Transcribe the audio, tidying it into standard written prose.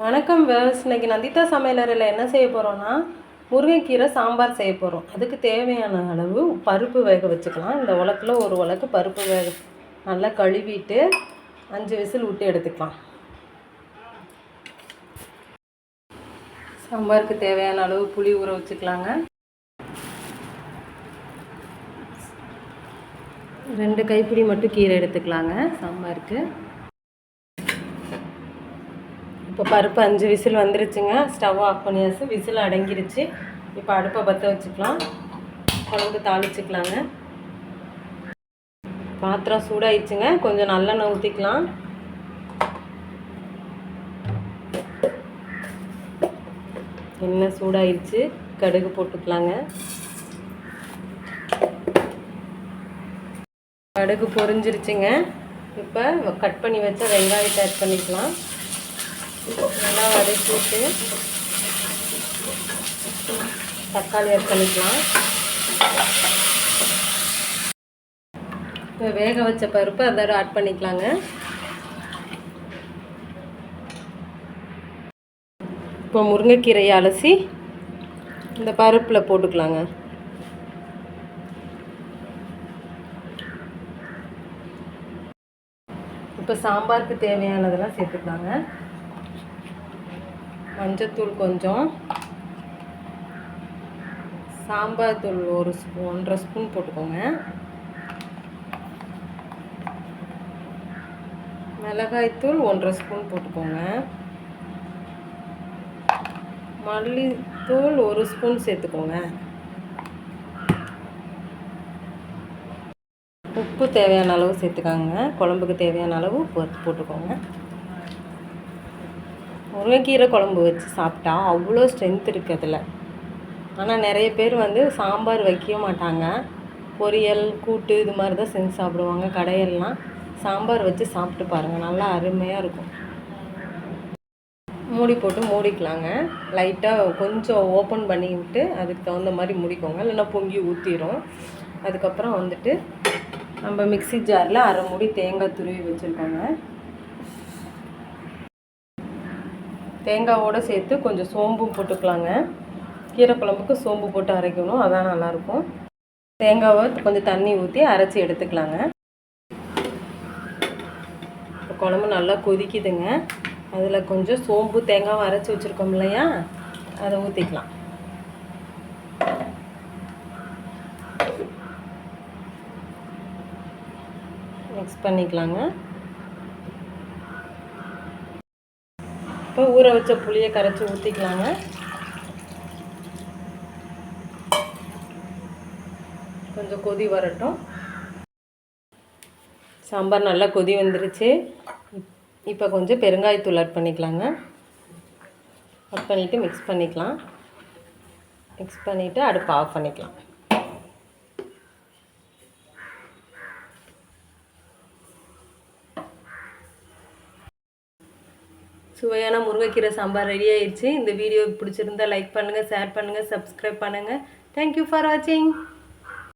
வணக்கம் வேர்ஸ். இன்னைக்கு நந்திதா சமையலறையில் என்ன செய்ய போகிறோன்னா முருங்கைக்கீரை சாம்பார் செய்ய போகிறோம். அதுக்கு தேவையான அளவு பருப்பு வேக வச்சுக்கலாம். இந்த உலக்கில் ஒரு உலக்கு பருப்பு நல்லா கழுவிட்டு 5 விசில் விட்டு எடுத்துக்கலாம். சாம்பாருக்கு தேவையான அளவு புளி ஊற வச்சுக்கலாங்க. 2 கைப்பிடி மட்டும் கீரை எடுத்துக்கலாங்க சாம்பாருக்கு. இப்போ பருப்பு 5 விசில் வந்துருச்சுங்க. ஸ்டவ் ஆஃப் பண்ணியாச்சு, விசில் அடங்கிருச்சு. இப்போ அடுப்பை பற்ற வச்சுக்கலாம். குழம்பு தாளிச்சுக்கலாங்க. பாத்திரம் சூடாயிடுச்சுங்க. கொஞ்சம் நல்லெண்ணெய் ஊற்றிக்கலாம். எண்ணெய் சூடாயிடுச்சு, கடுகு போட்டுக்கலாங்க. கடுகு பொரிஞ்சிருச்சுங்க. இப்போ கட் பண்ணி வச்ச வெங்காயத்தை ஆட் பண்ணிக்கலாம். நல்லா வதக்கிட்டு தக்காளி ஆட் பண்ணிக்கலாம். இப்போ வேக வச்ச பருப்பு அதோட ஆட் பண்ணிக்கலாங்க. இப்போ முருங்கைக்கீரையை அலசி இந்த பருப்பில் போட்டுக்கலாங்க. இப்போ சாம்பாருக்கு தேவையானதெல்லாம் சேர்த்துக்கலாங்க. மஞ்சத்தூள் கொஞ்சம், சாம்பார் தூள் 1.5 ஸ்பூன் போட்டுக்கோங்க. மிளகாய்த்தூள் 1.5 ஸ்பூன் போட்டுக்கோங்க. மல்லித்தூள் 1 ஸ்பூன் சேர்த்துக்கோங்க. உப்பு தேவையான அளவு சேர்த்துக்காங்க. குழம்புக்கு தேவையான அளவு போட்டுக்கோங்க. முருங்கைக்கீரை குழம்பு வச்சு சாப்பிட்டா அவ்வளோ ஸ்ட்ரென்த் இருக்குது அதில். ஆனால் நிறைய பேர் சாம்பார் வைக்க மாட்டாங்க. பொரியல், கூட்டு இது மாதிரி தான் செஞ்சு சாப்பிடுவாங்க. கடையெல்லாம் சாம்பார் வச்சு சாப்பிட்டு பாருங்கள், நல்லா அருமையாக இருக்கும். மூடி போட்டு மூடிக்கலாங்க. லைட்டாக கொஞ்சம் ஓப்பன் பண்ணிவிட்டு அதுக்கு தகுந்த மாதிரி மூடிக்கோங்க, இல்லைன்னா பொங்கி ஊற்றிடும். அதுக்கப்புறம் நம்ம மிக்ஸி ஜாரில் 1/2 மூடி தேங்காய் துருவி வச்சுருக்கோங்க. தேங்காவோடு சேர்த்து கொஞ்சம் சோம்பும் போட்டுக்கலாங்க. கீரை குழம்புக்கு சோம்பு போட்டு அரைக்கணும், அதான் நல்லாயிருக்கும். தேங்காவை கொஞ்சம் தண்ணி ஊற்றி அரைச்சி எடுத்துக்கலாங்க. இப்போ குழம்பு நல்லா கொதிக்குதுங்க. அதில் கொஞ்சம் சோம்பு தேங்காவை அரைச்சி வச்சுருக்கோம் இல்லையா, அதை ஊற்றிக்கலாம். மிக்ஸ் பண்ணிக்கலாங்க. இப்போ ஊற வச்ச புளியை கரைச்சி ஊற்றிக்கலாங்க. கொஞ்சம் கொதி வரட்டும். சாம்பார் நல்லா கொதி வந்துருச்சு. இப்போ கொஞ்சம் பெருங்காயத்தூள் ஆட் பண்ணிக்கலாங்க. ஆட் பண்ணிவிட்டு மிக்ஸ் பண்ணிக்கலாம். மிக்ஸ் பண்ணிவிட்டு அடுப்பு ஆஃப் பண்ணிக்கலாம். சுவையான முருங்கைக்கீரை சாம்பார் ரெடி ஆயிடுச்சு. இந்த வீடியோ பிடிச்சிருந்தா லைக் பண்ணுங்கள், ஷேர் பண்ணுங்கள், சப்ஸ்கிரைப் பண்ணுங்கள். தேங்க்யூ ஃபார் வாட்சிங்.